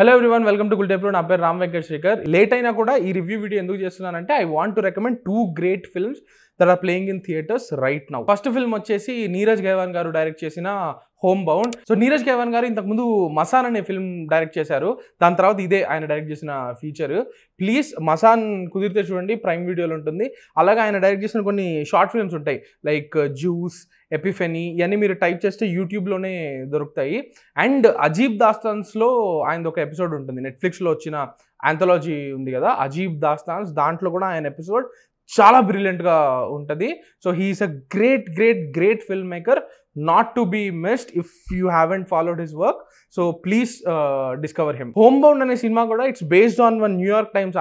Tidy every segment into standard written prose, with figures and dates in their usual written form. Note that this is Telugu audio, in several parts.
Hello everyone, welcome to Gultepro. నా పేరు రామ్ వెంకట్ శేఖర్. లేట్ అయినా కూడా ఈ రివ్యూ వీడియో ఎందుకు చేస్తున్నానంటే I want to recommend 2 great films that are playing in theatres right now. First film వచ్చేసి నీరజ్ గైవాన్ గారు డైరెక్ట్ చేసిన Homebound. So Neeraj Ghaywan గారు ఇంతకుముందు మసాన్ అనే ఫిల్మ్ డైరెక్ట్ చేశారు. దాని తర్వాత ఇదే ఆయన డైరెక్ట్ చేసిన ఫీచర్. ప్లీజ్ మసాన్ కుదిరితే చూడండి, ప్రైమ్ వీడియోలో ఉంటుంది. అలాగే ఆయన డైరెక్ట్ చేసిన కొన్ని షార్ట్ ఫిల్మ్స్ ఉంటాయి లైక్ జ్యూస్, ఎపిఫెనీ, ఇవన్నీ మీరు టైప్ చేస్తే యూట్యూబ్లోనే దొరుకుతాయి. అండ్ అజీబ్ దాస్తాన్స్లో ఆయనది ఒక ఎపిసోడ్ ఉంటుంది, నెట్ఫ్లిక్స్లో వచ్చిన ఆంథాలజీ ఉంది కదా అజీబ్ దాస్తాన్స్, దాంట్లో కూడా ఆయన ఎపిసోడ్ చాలా బ్రిలియంట్గా ఉంటుంది. So he's a great filmmaker, not to be missed if you haven't followed his work. So please discover him. Homebound అనే సినిమా కూడా it's based on one New York Times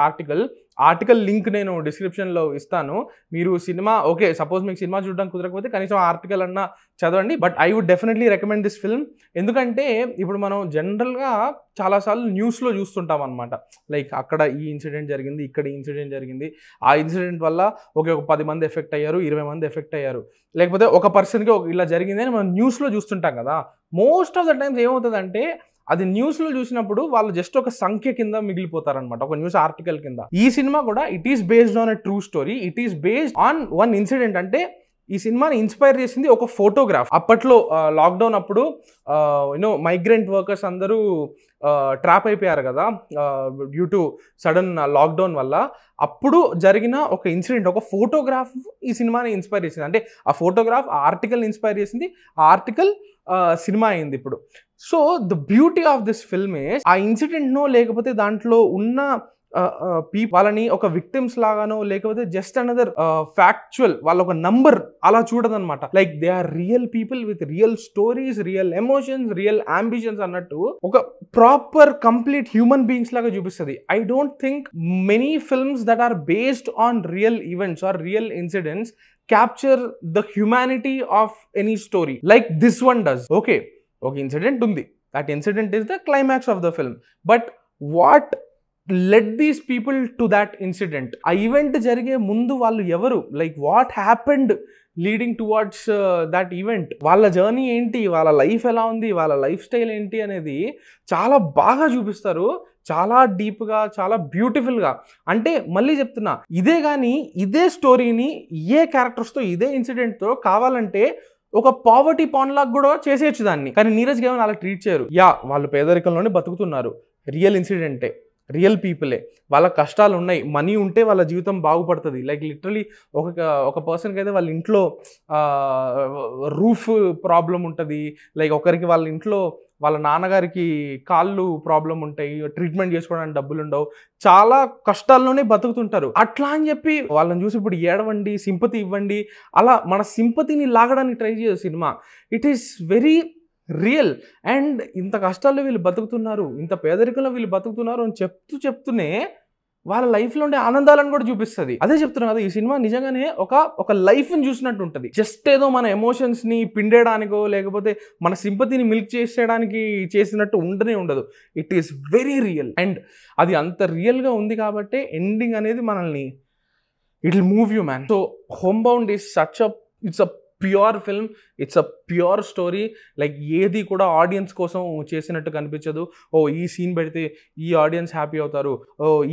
article link నేను డిస్క్రిప్షన్లో ఇస్తాను. మీరు సినిమా ఓకే, సపోజ్ మీకు సినిమా చూడడానికి కుదరకపోతే కనీసం ఆర్టికల్ అన్నా చదవండి. But I would definitely recommend this film. ఎందుకంటే ఇప్పుడు మనం జనరల్గా చాలాసార్లు న్యూస్లో చూస్తుంటాం అనమాట, లైక్ అక్కడ ఈ ఇన్సిడెంట్ జరిగింది, ఇక్కడ ఈ ఇన్సిడెంట్ జరిగింది, ఆ ఇన్సిడెంట్ వల్ల ఒక 10 మంది ఎఫెక్ట్ అయ్యారు, 20 మంది ఎఫెక్ట్ అయ్యారు, లేకపోతే ఒక పర్సన్కి ఇలా జరిగింది అని మనం న్యూస్లో చూస్తుంటాం కదా. మోస్ట్ ఆఫ్ ద టైమ్స్ ఏమవుతుందంటే అది న్యూస్లో చూసినప్పుడు వాళ్ళు జస్ట్ ఒక సంఖ్య కింద మిగిలిపోతారనమాట, ఒక న్యూస్ ఆర్టికల్ కింద. ఈ సినిమా కూడా it is based on a true story, it is based on one incident. అంటే ఈ సినిమాని ఇన్స్పైర్ చేసింది ఒక ఫోటోగ్రాఫ్. అప్పట్లో లాక్డౌన్ అప్పుడు యూనో మైగ్రెంట్ వర్కర్స్ అందరూ ట్రాప్ అయిపోయారు కదా డ్యూ టు సడన్ లాక్డౌన్ వల్ల. అప్పుడు జరిగిన ఒక ఇన్సిడెంట్, ఒక ఫోటోగ్రాఫ్ ఈ సినిమాని ఇన్స్పైర్ చేసింది. అంటే ఆ ఫోటోగ్రాఫ్ ఆ ఆర్టికల్ని ఇన్స్పైర్ చేసింది, ఆ ఆర్టికల్ సినిమా అయింది ఇప్పుడు. So the beauty of this film is ఆ ఇన్సిడెంట్నో లేకపోతే దాంట్లో ఉన్న వాళ్ళని ఒక విక్టిమ్స్ లాగానో లేకపోతే జస్ట్ అనదర్ ఫ్యాక్చువల్ వాళ్ళ ఒక నంబర్ అలా చూడదనమాట. Like they are real people with real stories, real emotions, real ambitions అన్నట్టు ఒక ప్రాపర్ కంప్లీట్ హ్యూమన్ బీయింగ్స్ లాగా చూపిస్తుంది. I don't think many films that are based on real events or real incidents capture the humanity of any story like this one does. Okay incident undi, that incident is the climax of the film, but what led these people to that incident, a event jarige mundu vallu evaru, like what happened leading towards that event, వాళ్ళ జర్నీ ఏంటి, వాళ్ళ లైఫ్ ఎలా ఉంది, వాళ్ళ లైఫ్ స్టైల్ ఏంటి అనేది చాలా బాగా చూపిస్తారు, చాలా డీప్గా, చాలా బ్యూటిఫుల్గా. అంటే మళ్ళీ చెప్తున్నా, ఇదే స్టోరీని ఏ క్యారెక్టర్స్తో ఇదే ఇన్సిడెంట్తో కావాలంటే ఒక పావర్టీ పాన్ లాగా కూడా చేసేయచ్చు దాన్ని. కానీ నీరజ్ గైవాన్ అలా ట్రీట్ చేయరు. వాళ్ళు పేదరికంలోనే బతుకుతున్నారు, రియల్ ఇన్సిడెంటే, రియల్ పీపులే, వాళ్ళ కష్టాలు ఉన్నాయి, మనీ ఉంటే వాళ్ళ జీవితం బాగుపడుతుంది. లైక్ లిటరలీ ఒక పర్సన్కి అయితే వాళ్ళ ఇంట్లో రూఫ్ ప్రాబ్లం ఉంటుంది, లైక్ ఒకరికి వాళ్ళ ఇంట్లో వాళ్ళ నాన్నగారికి కాళ్ళు ప్రాబ్లం ఉంటాయి, ట్రీట్మెంట్ చేసుకోవడానికి డబ్బులు ఉండవు, చాలా కష్టాల్లోనే బతుకుతుంటారు. అట్లా అని చెప్పి వాళ్ళని చూసి ఇప్పుడు ఏడవండి, సింపతి ఇవ్వండి, అలా మన సింపతిని లాగడానికి ట్రై చేయదు cinema. It is very real. And ఇంత కష్టాల్లో వీళ్ళు బతుకుతున్నారు, ఇంత పేదరికంలో వీళ్ళు బతుకుతున్నారు అని చెప్తూనే వాళ్ళ లైఫ్లో ఉండే ఆనందాలను కూడా చూపిస్తుంది. అదే చెప్తున్నాను కదా, ఈ సినిమా నిజంగానే ఒక లైఫ్ని చూసినట్టు ఉంటుంది. జస్ట్ ఏదో మన ఎమోషన్స్ని పిండేయడానికో లేకపోతే మన సింపతిని మిల్క్ చేసేయడానికి చేసినట్టు ఉండదు. It is very real. And అది అంత రియల్గా ఉంది కాబట్టి ఎండింగ్ అనేది మనల్ని it will move you man. So home bound is it's a pure film, it's a pure story. Like ఏది కూడా ఆడియన్స్ కోసం చేసినట్టు కనిపించదు. ఈ సీన్ పెడితే ఈ ఆడియన్స్ హ్యాపీ అవుతారు,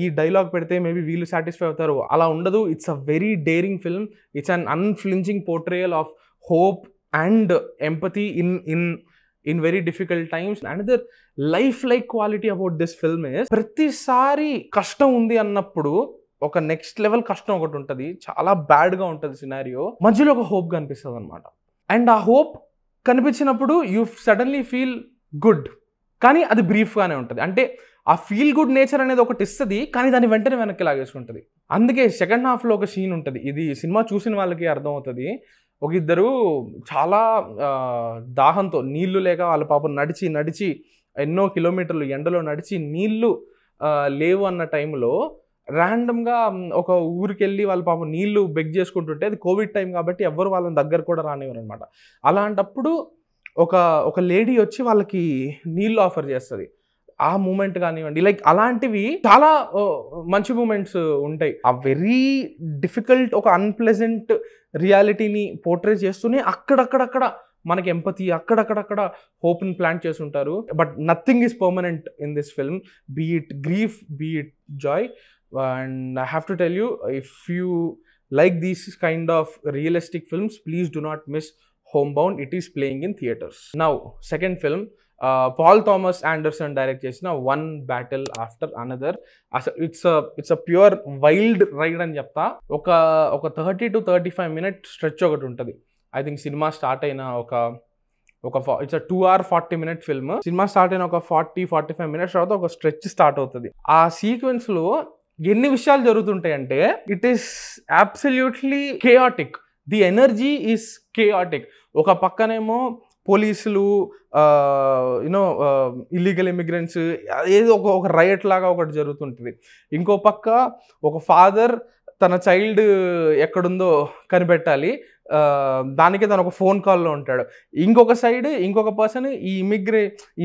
ఈ డైలాగ్ పెడితే మేబీ వీళ్ళు సాటిస్ఫై అవుతారు, అలా ఉండదు. It's a very daring film. It's an unflinching portrayal of hope and empathy in very difficult times. Another life like quality about this film is ప్రతిసారి కష్టం ఉంది అన్నప్పుడు ఒక నెక్స్ట్ లెవెల్ కష్టం ఒకటి ఉంటుంది, చాలా బ్యాడ్గా ఉంటుంది సినారియో, మధ్యలో ఒక హోప్ కనిపిస్తుంది అనమాట. అండ్ ఆ హోప్ కనిపించినప్పుడు యూ సడన్లీ ఫీల్ గుడ్, కానీ అది బ్రీఫ్గానే ఉంటుంది. అంటే ఆ ఫీల్ గుడ్ నేచర్ అనేది ఒకటి ఇస్తుంది, కానీ దాన్ని వెంటనే వెనక్కి లాగేసుకుంటుంది. అందుకే సెకండ్ హాఫ్లో ఒక సీన్ ఉంటుంది, ఇది సినిమా చూసిన వాళ్ళకి అర్థమవుతుంది. ఒక ఇద్దరు చాలా దాహంతో, నీళ్లు లేక వాళ్ళ పాపం నడిచి ఎన్నో కిలోమీటర్లు ఎండలో నడిచి నీళ్లు లేవు అన్న టైంలో ర్యాండమ్గా ఒక ఊరికి వెళ్ళి వాళ్ళ పాపం నీళ్లు బెగ్ చేసుకుంటుంటే, అది కోవిడ్ టైం కాబట్టి ఎవ్వరు వాళ్ళని దగ్గర కూడా రానివ్వరు అనమాట. అలాంటప్పుడు ఒక లేడీ వచ్చి వాళ్ళకి నీళ్ళు ఆఫర్ చేస్తుంది. ఆ మూమెంట్ కానివ్వండి, లైక్ అలాంటివి చాలా మంచి మూమెంట్స్ ఉంటాయి. ఆ వెరీ డిఫికల్ట్, ఒక అన్ప్లెజెంట్ రియాలిటీని పోర్ట్రే చేస్తూనే అక్కడక్కడ మనకి ఎంపతి అక్కడక్కడక్కడ హోప్ని ప్లాంట్ చేసి ఉంటారు. But nothing is permanent in this film, be it grief, be it joy. And I have to tell you, if you like these kind of realistic films, please do not miss Homebound. It is playing in theaters. Now, second film, Paul Thomas Anderson direct chesina One Battle After Another. It's a pure wild ride అని చెప్తా. ఒక 30 to 35 minute stretch ఒకటి ఉంటుంది. I think సినిమా స్టార్ట్ అయిన it's 2 hour 40 minute film. Cinema start అయిన ఒక 40-45 minutes తర్వాత ఒక స్ట్రెచ్ స్టార్ట్ అవుతుంది. ఆ సీక్వెన్స్ లో ఎన్ని విషయాలు జరుగుతుంటాయంటే it is absolutely chaotic. The energy is chaotic. ఒక పక్కనేమో పోలీసులు, యూనో ఇల్లీగల్ ఇమిగ్రెంట్స్, ఏదో ఒక రైట్ లాగా ఒకటి జరుగుతుంటుంది. ఇంకో పక్క ఒక ఫాదర్ తన చైల్డ్ ఎక్కడుందో కనిపెట్టాలి, దానికి తను ఒక ఫోన్ కాల్లో ఉంటాడు. ఇంకొక సైడ్ ఇంకొక పర్సన్ ఈ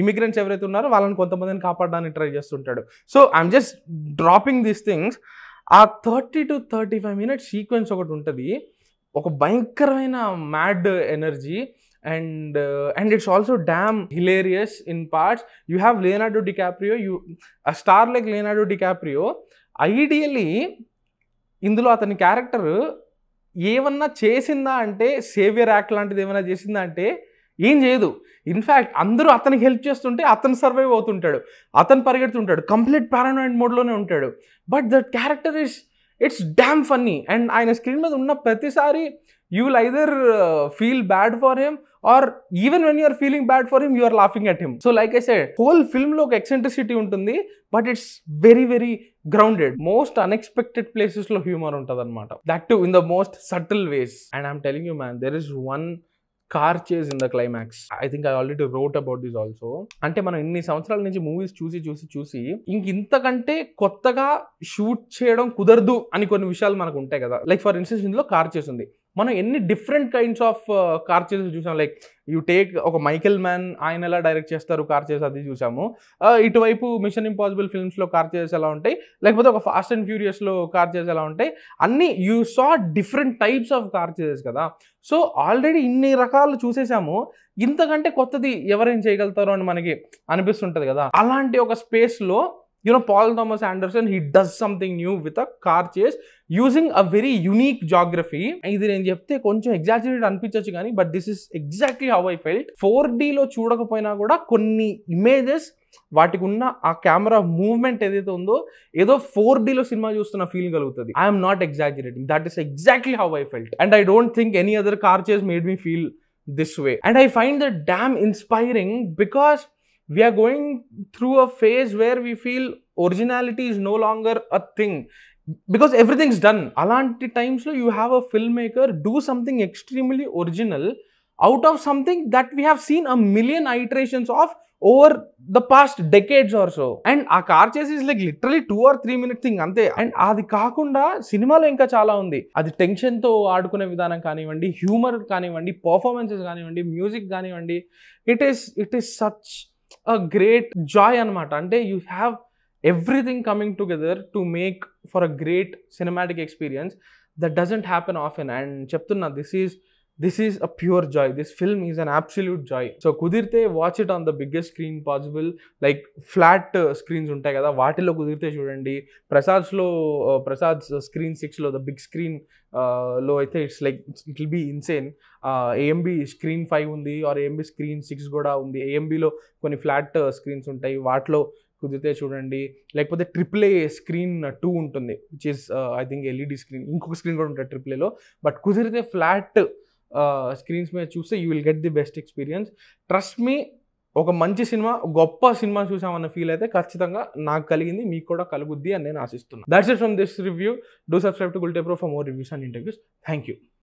ఇమిగ్రెంట్స్ ఎవరైతే ఉన్నారో వాళ్ళని కొంతమందిని కాపాడడానికి ట్రై చేస్తుంటాడు. So I'm just dropping these things. ఆ 30 to 35 minute సీక్వెన్స్ ఒకటి ఉంటుంది, ఒక భయంకరమైన mad energy. And it's also damn hilarious in parts. You have Leonardo DiCaprio, a star like Leonardo DiCaprio. Ideally ఇందులో అతని క్యారెక్టర్ ఏమన్నా చేసిందా అంటే, సేవియర్ యాక్ట్ లాంటిది ఏమైనా చేసిందా అంటే ఏం చేయదు. ఇన్ఫ్యాక్ట్ అందరూ అతనికి హెల్ప్ చేస్తుంటే అతను సర్వైవ్ అవుతుంటాడు, అతను పరిగెడుతుంటాడు, కంప్లీట్ పారానాయిడ్ మోడ్లోనే ఉంటాడు. But that character it's dam funny. And ఆయన స్క్రీన్ మీద ఉన్న ప్రతిసారి you will either feel bad for him, or even when you are feeling bad for him, you are laughing at him. So like I said, whole film lo eccentricity untundi, but it's very very grounded. Most unexpected places lo humor untadi anamata, that too in the most subtle ways. And I'm telling you man, there is one car chase in the climax. I think I already wrote about this also. అంటే మనం ఇన్ని సంవత్సరాల నుంచి మూవీస్ చూసి ఇంతకంటే కొత్తగా షూట్ చేయడం కుదరదు అని కొన్ని విషయాలు మనకు ఉంటాయి కదా. లైక్ ఫర్ ఇన్స్టెన్స్ ఇందులో కార్ చేజ్ ఉంది. మనం ఎన్ని different kinds of car chase చూసాం. లైక్ యూ టేక్ ఒక మైకెల్ మ్యాన్, ఆయన ఎలా డైరెక్ట్ చేస్తారు కార్ చేజ్, అది చూసాము. ఇటువైపు మిషన్ ఇంపాసిబుల్ ఫిల్మ్స్లో కార్ చేజ్ ఎలా ఉంటాయి, లేకపోతే ఒక ఫాస్ట్ అండ్ ఫ్యూరియస్లో కార్ చేజ్ ఎలా ఉంటాయి, అన్నీ you saw different types of car chases కదా. సో ఆల్రెడీ ఇన్ని రకాలు చూసేసాము, ఇంతకంటే కొత్తది ఎవరైనా చేయగలుగుతారో అని మనకి అనిపిస్తుంటుంది కదా. అలాంటి ఒక స్పేస్లో Paul Thomas Anderson, he does something new with a car chase using a very unique geography. ఇది నేను చెప్తే కొంచెం ఎగ్జాజరేట్ అనిపించచ్చు కానీ, but this is exactly how I felt. 4Dలో చూడకపోయినా కూడా కొన్ని ఇమేజెస్, వాటికి ఉన్న ఆ కెమెరా మూవ్మెంట్ ఏదైతే ఉందో, ఏదో 4Dలో సినిమా చూస్తున్న ఫీల్ కలుగుతుంది. I'm not exaggerating, that is exactly how I felt. And I don't think any other car chase made me feel this way. And I find that damn inspiring, because we are going through a phase where we feel originality is no longer a thing, because everything's done. Alanti times lo you have a filmmaker do something extremely original out of something that we have seen a million iterations of over the past decades or so. And ఆ కార్ చేసి is like literally 2 or 3 minute thing అంతే. అండ్ అది కాకుండా సినిమాలో ఇంకా చాలా ఉంది. అది టెన్షన్తో ఆడుకునే విధానం కానివ్వండి, హ్యూమర్ కానివ్వండి, పర్ఫార్మెన్సెస్ కానివ్వండి, మ్యూజిక్ కానివ్వండి, it is such a great joy anamata. Ante you have everything coming together to make for a great cinematic experience that doesn't happen often. And cheptunna, this is a pure joy. This film is an absolute joy. So kudirte watch it on the biggest screen possible, like flat screens untai kada, vaatilo kudirte chudandi. Prasad's screen 6 lo, the big screen lo aithe it's like it will be insane. AMB screen 5 undi, or AMB screen 6 kuda undi. AMB lo konni flat screens untai, vaatlo కుదిరితే చూడండి. లేకపోతే AAA స్క్రీన్ 2 ఉంటుంది, which is I think LED screen. ఇంకొక స్క్రీన్ కూడా ఉంటుంది AAAలో. బట్ కుదిరితే ఫ్లాట్ స్క్రీన్స్ మీద చూస్తే you will get the best experience. Trust me, ఒక మంచి సినిమా, గొప్ప సినిమా చూసామన్న ఫీల్ అయితే ఖచ్చితంగా నాకు కలిగింది, మీకు కూడా కలుగుద్ది అని నేను ఆశిస్తున్నాను. That's it from this review. Do subscribe to Gultepro for more reviews and interviews. Thank you.